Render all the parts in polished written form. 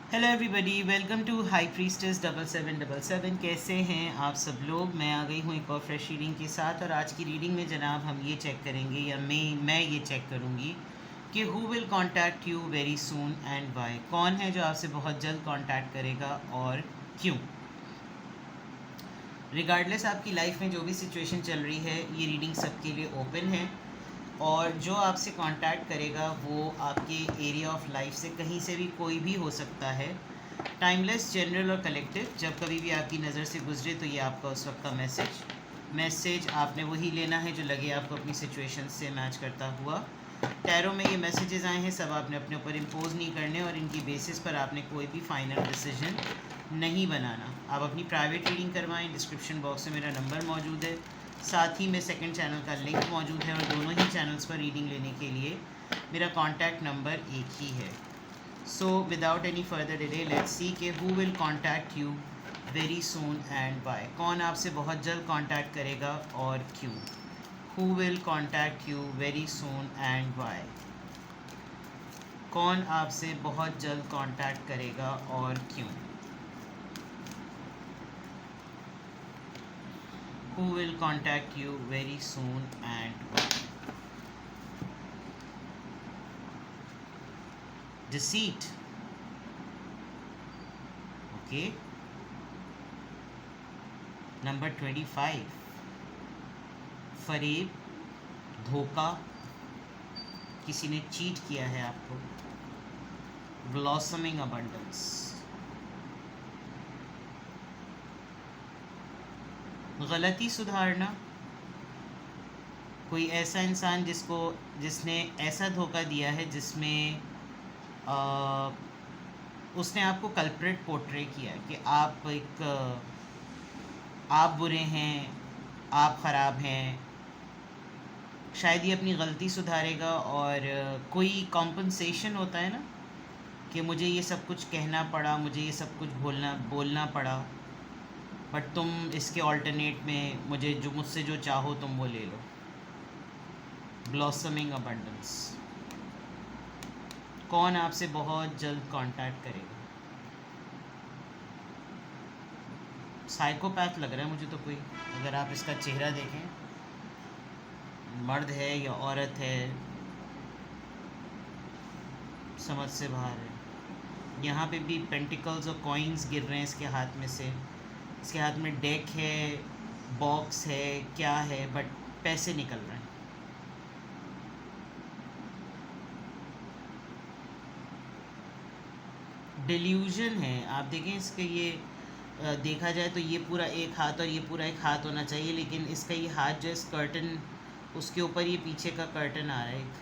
Hello everybody, welcome to high priestess 7777। कैसे हैं आप सब लोग। मैं आ गई हूँ एक और फ्रेश रीडिंग के साथ। और आज की रीडिंग में जनाब हम ये चेक करेंगे या मैं ये चेक करूँगी कि who will contact you very soon and why. कौन है जो आपसे बहुत जल्द कॉन्टैक्ट करेगा और क्यों। रिगार्डलेस आपकी लाइफ में जो भी सिचुएशन चल रही है, ये रीडिंग सबके लिए ओपन है। और जो आपसे कांटेक्ट करेगा वो आपके एरिया ऑफ लाइफ से कहीं से भी कोई भी हो सकता है। टाइमलेस, जनरल और कलेक्टिव। जब कभी भी आपकी नज़र से गुजरे तो ये आपका उस वक्त का मैसेज आपने वही लेना है जो लगे आपको अपनी सिचुएशन से मैच करता हुआ। टैरो में ये मैसेजेस आए हैं, सब आपने अपने ऊपर इम्पोज नहीं करने और इनकी बेसिस पर आपने कोई भी फाइनल डिसीजन नहीं बनाना। आप अपनी प्राइवेट रीडिंग करवाएं। डिस्क्रिप्शन बॉक्स में मेरा नंबर मौजूद है, साथ ही में सेकंड चैनल का लिंक मौजूद है और दोनों ही चैनल्स पर रीडिंग लेने के लिए मेरा कॉन्टैक्ट नंबर एक ही है। So without any further delay let's see के who will contact you very soon and bye. कौन आपसे बहुत जल्द कॉन्टैक्ट करेगा और क्यों। Who will contact you very soon and why. कौन आपसे बहुत जल्द कॉन्टैक्ट करेगा और क्यों। Who will contact you very soon and why. Deceit. Okay. Number 25. फरेब, धोखा, किसी ने चीट किया है आपको। ब्लॉसमिंग अबंडेंस, गलती सुधारना। कोई ऐसा इंसान जिसने ऐसा धोखा दिया है जिसमें उसने आपको कल्प्रिट पोर्ट्रे किया है कि आप बुरे हैं, आप ख़राब हैं। शायद ये अपनी गलती सुधारेगा और कोई कॉम्पनसेशन होता है ना कि मुझे ये सब कुछ कहना पड़ा, मुझे ये सब कुछ बोलना पड़ा, बट तुम इसके ऑल्टरनेट में मुझसे जो चाहो तुम वो ले लो। Blossoming abundance. कौन आपसे बहुत जल्द कांटेक्ट करेगा। साइकोपैथ लग रहा है मुझे तो कोई, अगर आप इसका चेहरा देखें, मर्द है या औरत है समझ से बाहर है। यहाँ पे भी पेंटिकल्स और कॉइन्स गिर रहे हैं इसके हाथ में से। इसके हाथ में डेक है, बॉक्स है, क्या है, बट पैसे निकल रहे हैं। डिल्यूजन है। आप देखें इसके ये देखा जाए तो ये पूरा एक हाथ और ये पूरा एक हाथ होना चाहिए, लेकिन इसका ये हाथ जो है कर्टन, उसके ऊपर ये पीछे का कर्टन आ रहा है। एक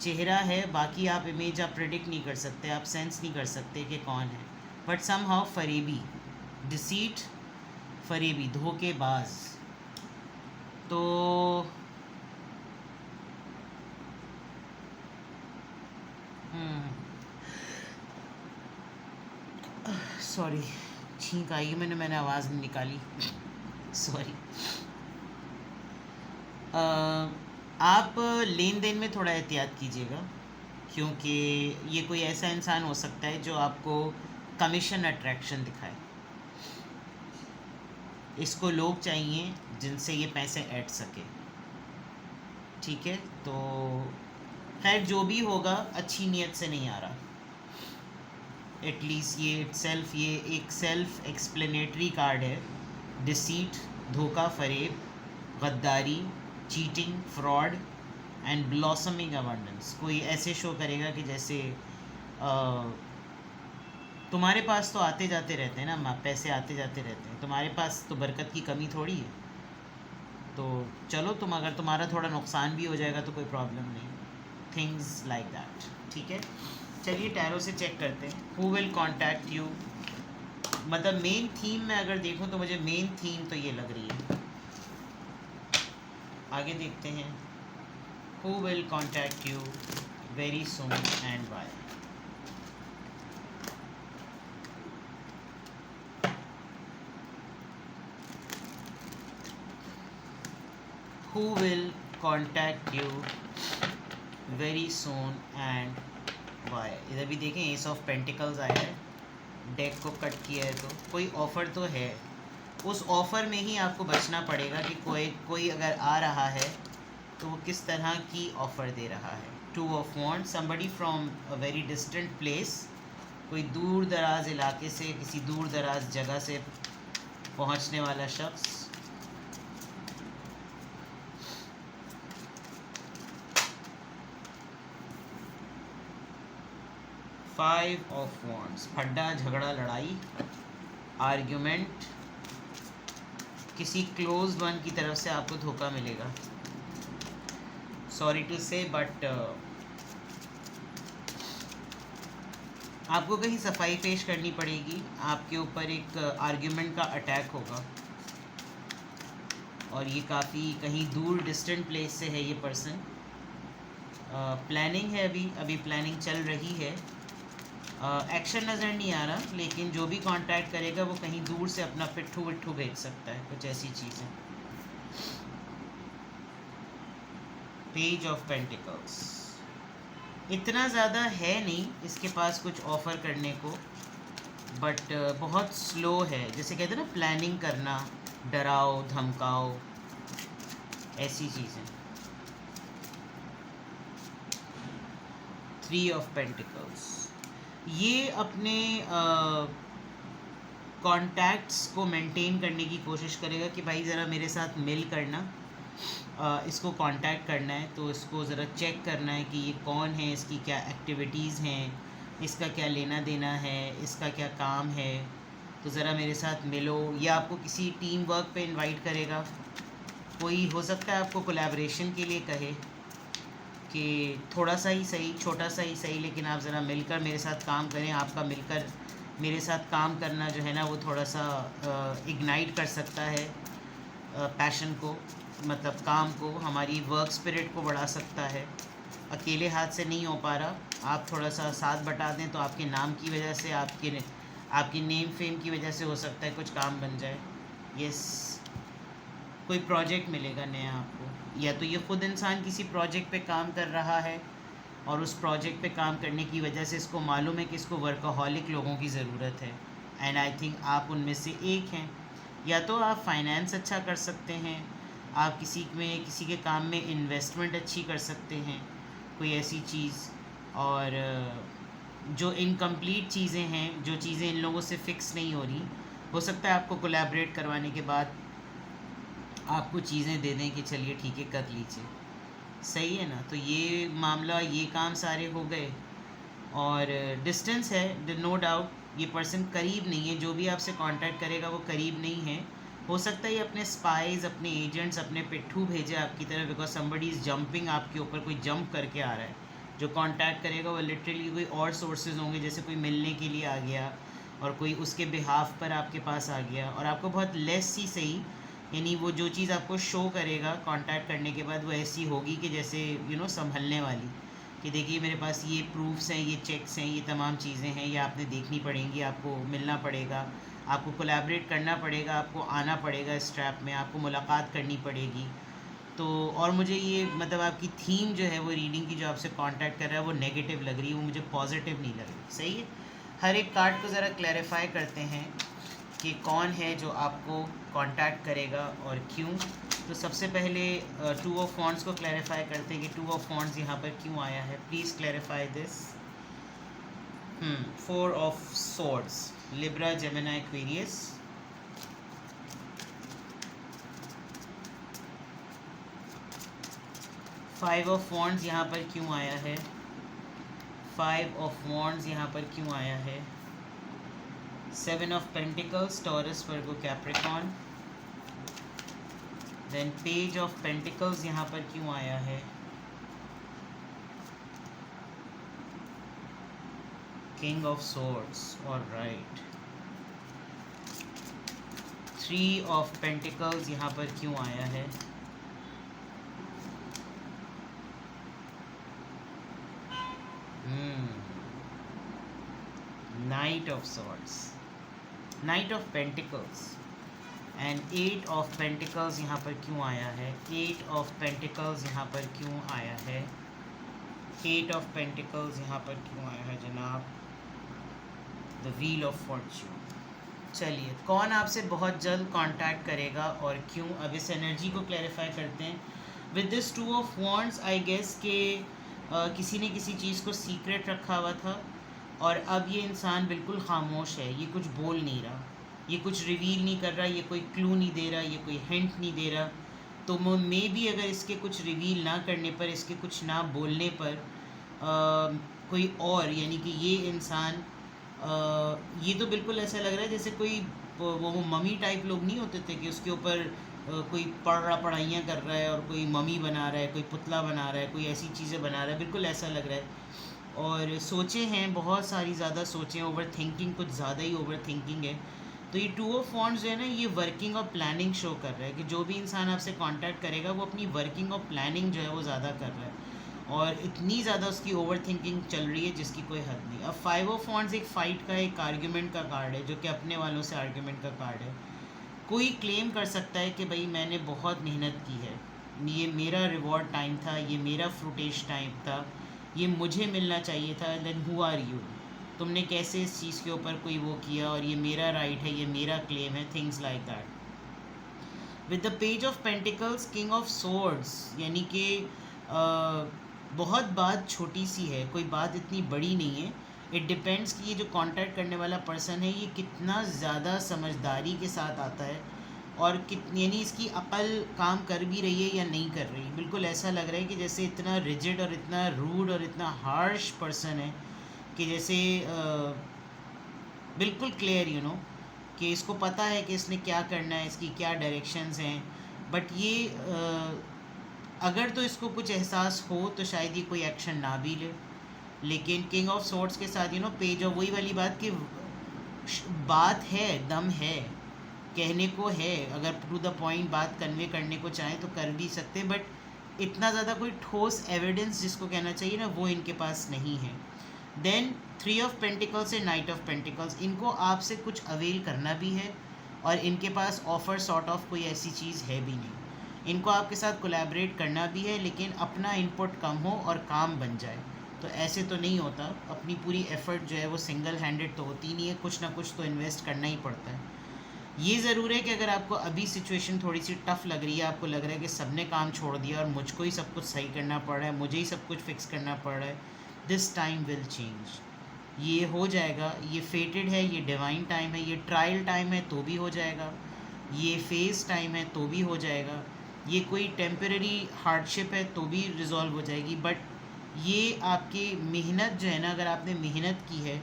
चेहरा है, बाकी आप इमेज आप प्रेडिक्ट नहीं कर सकते, आप सेंस नहीं कर सकते कि कौन है। बट सम हाउ फरेबी, डिसीट, फरेबी, धोखेबाज। तो सॉरी, छींक आई, मैंने आवाज़ नहीं निकाली, सॉरी। आप लेन देन में थोड़ा एहतियात कीजिएगा, क्योंकि ये कोई ऐसा इंसान हो सकता है जो आपको कमीशन अट्रैक्शन दिखाए। इसको लोग चाहिए जिनसे ये पैसे ऐड सके, ठीक है। तो खैर जो भी होगा अच्छी नीयत से नहीं आ रहा। एटलीस्ट ये एक सेल्फ एक्सप्लेनेटरी कार्ड है। डिसीट, धोखा, फरेब, गद्दारी, cheating, fraud and blossoming abundance. कोई ऐसे शो करेगा कि जैसे तुम्हारे पास तो आते जाते रहते हैं ना, पैसे आते जाते रहते हैं, तुम्हारे पास तो बरकत की कमी थोड़ी है। तो चलो, अगर तुम्हारा थोड़ा नुकसान भी हो जाएगा तो कोई प्रॉब्लम नहीं। थिंग्स लाइक दैट, ठीक है। चलिए टैरो से चेक करते हैं हु विल कॉन्टैक्ट यू। मतलब मेन थीम में अगर देखूं तो मुझे मेन थीम तो ये लग रही है। आगे देखते हैं who will contact you very soon and why. Who will contact you very soon and why। इधर भी देखें एस ऑफ पेंटिकल्स आया है, डेक को कट किया है तो कोई ऑफ़र तो है, उस ऑफ़र में ही आपको बचना पड़ेगा कि कोई अगर आ रहा है तो वो किस तरह की ऑफ़र दे रहा है। Two of wand, somebody from a very distant place, कोई दूर दराज इलाके से, किसी दूर दराज जगह से पहुंचने वाला शख्स। फाइव ऑफ वॉन्ड्स, फड्डा, झगड़ा, लड़ाई, आर्ग्यूमेंट, किसी क्लोज वन की तरफ से आपको धोखा मिलेगा। सॉरी टू से बट आपको कहीं सफाई पेश करनी पड़ेगी, आपके ऊपर एक आर्ग्यूमेंट का अटैक होगा और ये काफ़ी कहीं दूर डिस्टेंट प्लेस से है ये पर्सन। प्लानिंग है, अभी प्लानिंग चल रही है, एक्शन नज़र नहीं आ रहा, लेकिन जो भी कांटेक्ट करेगा वो कहीं दूर से अपना पिट्ठू विट्ठू भेज सकता है, कुछ ऐसी चीज़ें। पेज ऑफ पेंटिकल्स, इतना ज़्यादा है नहीं इसके पास कुछ ऑफ़र करने को, बट बहुत स्लो है, जैसे कहते हैं ना प्लानिंग करना, डराओ धमकाओ, ऐसी चीज़ें। थ्री ऑफ पेंटिकल्स, ये अपने कॉन्टैक्ट्स को मेंटेन करने की कोशिश करेगा कि भाई ज़रा मेरे साथ मिल करना, इसको कांटेक्ट करना है तो इसको ज़रा चेक करना है कि ये कौन है, इसकी क्या एक्टिविटीज़ हैं, इसका क्या लेना देना है, इसका क्या काम है, तो ज़रा मेरे साथ मिलो। या आपको किसी टीम वर्क पे इनवाइट करेगा, कोई हो सकता है आपको कोलैबोरेशन के लिए कहे कि थोड़ा सा ही सही, छोटा सा ही सही, लेकिन आप ज़रा मिलकर मेरे साथ काम करें। आपका मिलकर मेरे साथ काम करना जो है ना वो थोड़ा सा इग्नाइट कर सकता है पैशन को, मतलब काम को, हमारी वर्क स्पिरिट को बढ़ा सकता है। अकेले हाथ से नहीं हो पा रहा, आप थोड़ा सा साथ बटा दें तो आपके नाम की वजह से, आपकी नेम फेम की वजह से हो सकता है कुछ काम बन जाए। यस, कोई प्रोजेक्ट मिलेगा नया आपको, या तो ये ख़ुद इंसान किसी प्रोजेक्ट पे काम कर रहा है और उस प्रोजेक्ट पे काम करने की वजह से इसको मालूम है कि इसको वर्कaholic लोगों की ज़रूरत है, एंड आई थिंक आप उनमें से एक हैं। या तो आप फाइनेंस अच्छा कर सकते हैं, आप किसी के काम में इन्वेस्टमेंट अच्छी कर सकते हैं, कोई ऐसी चीज़। और जो इनकम्प्लीट चीज़ें हैं, जो चीज़ें इन लोगों से फ़िक्स नहीं हो रही, हो सकता है आपको कोलैबोरेट करवाने के बाद आपको चीज़ें दे दें कि चलिए ठीक है कर लीजिए, सही है ना। तो ये मामला, ये काम सारे हो गए। और डिस्टेंस है, नो डाउट ये पर्सन करीब नहीं है, जो भी आपसे कांटेक्ट करेगा वो करीब नहीं है। हो सकता है ये अपने स्पाइज, अपने एजेंट्स, अपने पिट्ठू भेजे आपकी तरफ, बिकॉज समबडी इज़ जंपिंग आपके ऊपर, कोई जंप करके आ रहा है। जो कांटेक्ट करेगा वो लिटरली कोई और सोर्सेज होंगे, जैसे कोई मिलने के लिए आ गया और कोई उसके बिहाफ पर आपके पास आ गया और आपको बहुत लेस ही सही, यानी वो जो चीज़ आपको शो करेगा कांटेक्ट करने के बाद वो ऐसी होगी कि जैसे संभलने वाली, कि देखिए मेरे पास ये प्रूफ्स हैं, ये चेक्स हैं, ये तमाम चीज़ें हैं, ये आपने देखनी पड़ेंगी, आपको मिलना पड़ेगा, आपको कोलैबोरेट करना पड़ेगा, आपको आना पड़ेगा इस ट्रैप में, आपको मुलाकात करनी पड़ेगी। तो और मुझे ये मतलब आपकी थीम जो है वो रीडिंग की, जो आपसे कांटेक्ट कर रहा है वो नेगेटिव लग रही है, वो मुझे पॉजिटिव नहीं लग रही। सही है, हर एक कार्ड को ज़रा क्लैरिफाई करते हैं कि कौन है जो आपको कांटेक्ट करेगा और क्यों। तो सबसे पहले टू ऑफ वॉन्ड्स को क्लैरिफाई करते हैं कि टू ऑफ वॉन्ड्स यहाँ पर क्यों आया है। Please clarify this. Four of swords, Libra, Gemini, Aquarius. Five of wands यहाँ पर क्यों आया है, फाइव ऑफ वॉन्ड्स यहाँ पर क्यों आया है। Seven of pentacles, Taurus, Virgo, Capricorn. Then page of pentacles यहाँ पर क्यों आया है, king of swords, alright. Three of pentacles यहाँ पर क्यों आया है, knight of swords, knight of pentacles. And eight of pentacles यहाँ पर क्यों आया है, एट ऑफ पेंटिकल्स यहाँ पर क्यों आया है, एट ऑफ पेंटिकल्स यहाँ पर क्यों आया है जनाब। The wheel of Fortune. चलिए, कौन आपसे बहुत जल्द कांटेक्ट करेगा और क्यों, अब इस एनर्जी को क्लैरिफाई करते हैं। With this two of wands I guess के किसी ने किसी चीज़ को सीक्रेट रखा हुआ था और अब ये इंसान बिल्कुल खामोश है, ये कुछ बोल नहीं रहा, ये कुछ रिवील नहीं कर रहा, ये कोई क्लू नहीं दे रहा, ये कोई हिंट नहीं दे रहा। तो मे बी अगर इसके कुछ रिवील ना करने पर, इसके कुछ ना बोलने पर कोई और, यानी कि ये इंसान ये तो बिल्कुल ऐसा लग रहा है जैसे कोई वो मम्मी टाइप लोग नहीं होते थे कि उसके ऊपर कोई पढ़ाइयाँ कर रहा है और कोई मम्मी बना रहा है, कोई पुतला बना रहा है, कोई ऐसी चीज़ें बना रहा है, बिल्कुल ऐसा लग रहा है। और सोचें हैं बहुत सारी, ज़्यादा सोचें, ओवर थिंकिंग, कुछ ज़्यादा ही ओवर थिंकिंग है। तो ये टू ऑफ वॉन्ड्स जो है ना, ये वर्किंग और प्लानिंग शो कर रहा है कि जो भी इंसान आपसे कांटेक्ट करेगा वो अपनी वर्किंग और प्लानिंग जो है वो ज़्यादा कर रहा है और इतनी ज़्यादा उसकी ओवर थिंकिंग चल रही है जिसकी कोई हद नहीं। अब फाइव ऑफ वॉन्ड्स एक फ़ाइट का, एक आर्ग्यूमेंट का कार्ड है, जो कि अपने वालों से आर्ग्यूमेंट का कार्ड है। कोई क्लेम कर सकता है कि भाई मैंने बहुत मेहनत की है, ये मेरा रिवॉर्ड टाइम था, ये मेरा फ्रूटेज टाइम था, ये मुझे मिलना चाहिए था। देन हु आर यू, तुमने कैसे इस चीज़ के ऊपर कोई वो किया, और ये मेरा राइट है, ये मेरा क्लेम है, things like that. With the page of pentacles, king of swords, यानी कि बहुत बात छोटी सी है, कोई बात इतनी बड़ी नहीं है। इट डिपेंड्स कि ये जो कांटेक्ट करने वाला पर्सन है ये कितना ज़्यादा समझदारी के साथ आता है और कितनी, यानी इसकी अकल काम कर भी रही है या नहीं कर रही। बिल्कुल ऐसा लग रहा है कि जैसे इतना रिजिड और इतना रूड और इतना हार्श पर्सन है कि जैसे बिल्कुल क्लियर कि इसको पता है कि इसने क्या करना है, इसकी क्या डायरेक्शंस हैं, बट ये अगर तो इसको कुछ एहसास हो तो शायद ये कोई एक्शन ना भी ले। लेकिन किंग ऑफ सोर्ड्स के साथ पेज ऑफ, वही वाली बात कि बात है, दम है, कहने को है, अगर टू द पॉइंट बात कन्वे करने को चाहें तो कर भी सकते हैं, बट इतना ज़्यादा कोई ठोस एविडेंस जिसको कहना चाहिए ना, वो इनके पास नहीं है। Then three of pentacles and knight of pentacles, इनको आपसे कुछ अवेल करना भी है और इनके पास ऑफर सॉर्ट ऑफ कोई ऐसी चीज़ है भी नहीं। इनको आपके साथ कोलैबोरेट करना भी है लेकिन अपना इनपुट कम हो और काम बन जाए। तो ऐसे तो नहीं होता, अपनी पूरी एफर्ट जो है वो सिंगल हैंडेड तो होती नहीं है, कुछ ना कुछ तो इन्वेस्ट करना ही पड़ता है। ये ज़रूर है कि अगर आपको अभी सिचुएशन थोड़ी सी टफ़ लग रही है, आपको लग रहा है कि सबने काम छोड़ दिया और मुझको ही सब कुछ सही करना पड़ रहा है, मुझे ही सब कुछ फिक्स करना पड़ रहा है, दिस टाइम विल चेंज। ये हो जाएगा, ये फेटेड है, ये डिवाइन टाइम है, ये ट्रायल टाइम है तो भी हो जाएगा, ये फेज़ टाइम है तो भी हो जाएगा, ये कोई टेम्परेरी हार्डशिप है तो भी रिज़ॉल्व हो जाएगी। बट ये आपकी मेहनत जो है ना, अगर आपने मेहनत की है,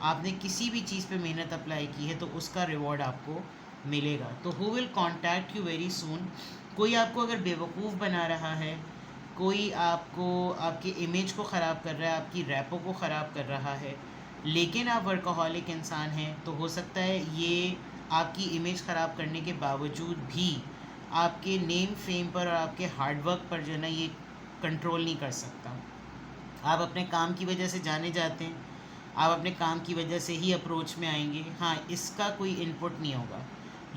आपने किसी भी चीज़ पे मेहनत अप्लाई की है तो उसका रिवॉर्ड आपको मिलेगा। तो who will contact you very सून। कोई आपको अगर बेवकूफ़ बना रहा है, कोई आपको आपकी इमेज को ख़राब कर रहा है, आपकी रैपों को ख़राब कर रहा है, लेकिन आप वर्कहॉलिक इंसान हैं, तो हो सकता है ये आपकी इमेज ख़राब करने के बावजूद भी आपके नेम फेम पर और आपके हार्डवर्क पर जो है ना ये कंट्रोल नहीं कर सकता। आप अपने काम की वजह से जाने जाते हैं, आप अपने काम की वजह से ही अप्रोच में आएंगे। हाँ, इसका कोई इनपुट नहीं होगा,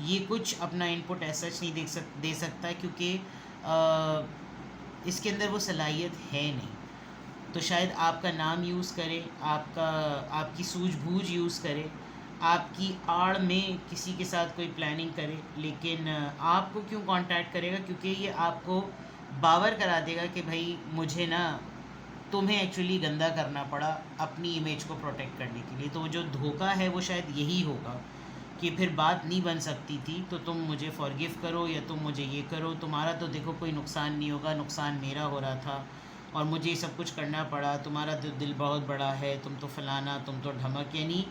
ये कुछ अपना इनपुट ऐसा नहीं दे सकता क्योंकि इसके अंदर वो सलाहियत है नहीं। तो शायद आपका नाम यूज़ करे, आपकी सूझबूझ यूज़ करे, आपकी आड़ में किसी के साथ कोई प्लानिंग करे, लेकिन आपको क्यों कांटेक्ट करेगा? क्योंकि ये आपको बावर करा देगा कि भाई मुझे ना तुम्हें एक्चुअली गंदा करना पड़ा अपनी इमेज को प्रोटेक्ट करने के लिए। तो जो धोखा है वो शायद यही होगा कि फिर बात नहीं बन सकती थी तो तुम मुझे फॉरगिव करो या तुम मुझे ये करो, तुम्हारा तो देखो कोई नुकसान नहीं होगा, नुकसान मेरा हो रहा था और मुझे ये सब कुछ करना पड़ा, तुम्हारा तो दिल बहुत बड़ा है, तुम तो फलाना, तुम तो ढमक। यानी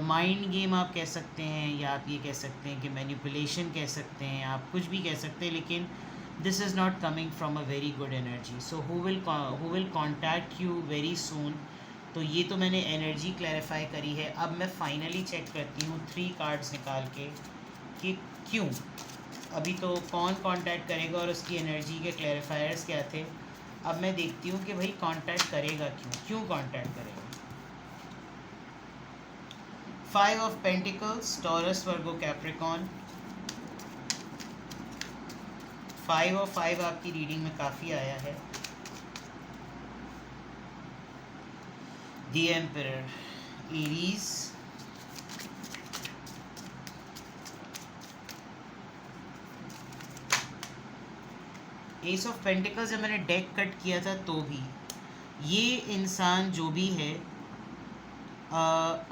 माइंड गेम आप कह सकते हैं, या आप ये कह सकते हैं कि मैनिपुलेशन कह सकते हैं, आप कुछ भी कह सकते हैं, लेकिन this is not coming from a very good energy. So who will contact you very सून। तो ये तो मैंने एनर्जी क्लैरिफाई करी है। अब मैं फाइनली चेक करती हूँ 3 कार्ड्स निकाल के कि क्यों। अभी तो कौन कांटेक्ट करेगा और उसकी एनर्जी के क्लैरिफायर्स क्या थे। अब मैं देखती हूँ कि भाई कांटेक्ट करेगा क्यों कांटेक्ट करेगा। 5 of pentacles, Taurus, Virgo, Capricorn. 5 और 5 आपकी रीडिंग में काफ़ी आया है। The emperor, Aries, S of pentacles जब मैंने डेक कट किया था तो भी ये इंसान जो भी है,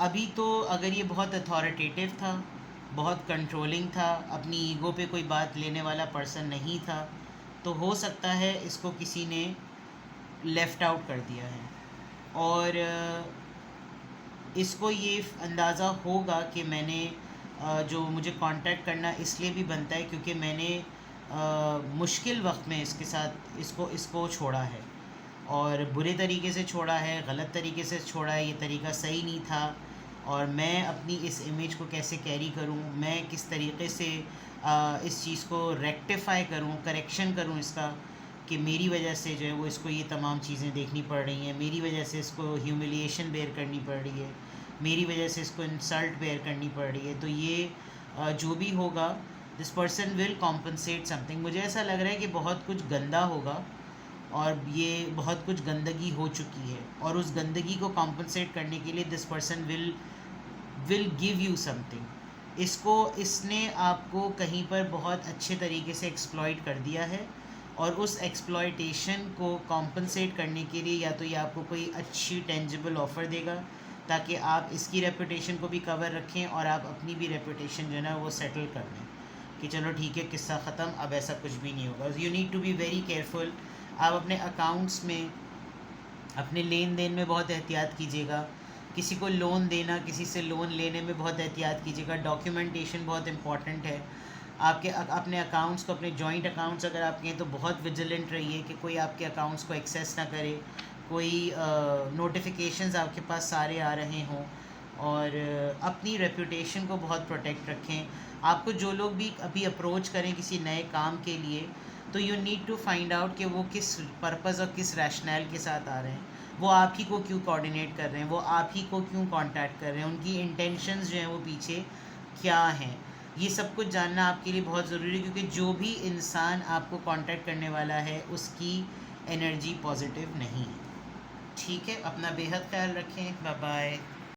अभी तो अगर ये बहुत अथॉरिटेटिव था, बहुत कंट्रोलिंग था, अपनी ईगो पे कोई बात लेने वाला पर्सन नहीं था, तो हो सकता है इसको किसी ने लेफ़्ट आउट कर दिया है। और इसको ये अंदाज़ा होगा कि मैंने जो मुझे कांटेक्ट करना इसलिए भी बनता है क्योंकि मैंने मुश्किल वक्त में इसके साथ इसको छोड़ा है, और बुरे तरीके से छोड़ा है, गलत तरीके से छोड़ा है, ये तरीका सही नहीं था। और मैं अपनी इस इमेज को कैसे कैरी करूं, मैं किस तरीके से इस चीज़ को रेक्टिफाई करूं, करेक्शन करूं इसका, कि मेरी वजह से जो है वो इसको ये तमाम चीज़ें देखनी पड़ रही हैं, मेरी वजह से इसको ह्यूमिलिएशन बेयर करनी पड़ रही है, मेरी वजह से इसको इंसल्ट बेयर करनी पड़ रही है। तो ये जो भी होगा, this person will compensate something. मुझे ऐसा लग रहा है कि बहुत कुछ गंदा होगा और ये बहुत कुछ गंदगी हो चुकी है, और उस गंदगी को कॉम्पनसेट करने के लिए this person will give you something. इसने आपको कहीं पर बहुत अच्छे तरीके से एक्सप्लॉइट कर दिया है, और उस एक्सप्लॉइटेशन को कॉम्पनसेट करने के लिए या तो ये आपको कोई अच्छी टेंजिबल ऑफ़र देगा ताकि आप इसकी रेपुटेशन को भी कवर रखें और आप अपनी भी रेपुटेशन जो है ना वो सेटल कर लें कि चलो ठीक है, किस्सा ख़त्म, अब ऐसा कुछ भी नहीं होगा। You need to be very careful. आप अपने अकाउंट्स में, अपने लेन देन में बहुत एहतियात कीजिएगा। किसी को लोन देना, किसी से लोन लेने में बहुत एहतियात कीजिएगा। डॉक्यूमेंटेशन बहुत इंपॉर्टेंट है। आपके अपने अकाउंट्स को, अपने जॉइंट अकाउंट्स अगर आपके हैं तो बहुत विजिलेंट रहिए कि कोई आपके अकाउंट्स को एक्सेस ना करे, कोई नोटिफिकेशंस आपके पास सारे आ रहे हों, और अपनी रेपुटेशन को बहुत प्रोटेक्ट रखें। आपको जो लोग भी अभी अप्रोच करें किसी नए काम के लिए, तो you need to find out कि वो किस पर्पज़ और किस रैशनल के साथ आ रहे हैं, वो आप ही को क्यों कोऑर्डिनेट कर रहे हैं, वो आप ही को क्यों कांटेक्ट कर रहे हैं, उनकी इंटेंशंस जो हैं वो पीछे क्या हैं। ये सब कुछ जानना आपके लिए बहुत ज़रूरी है, क्योंकि जो भी इंसान आपको कांटेक्ट करने वाला है उसकी एनर्जी पॉजिटिव नहीं है। ठीक है, अपना बेहद ख्याल रखें। Bye bye.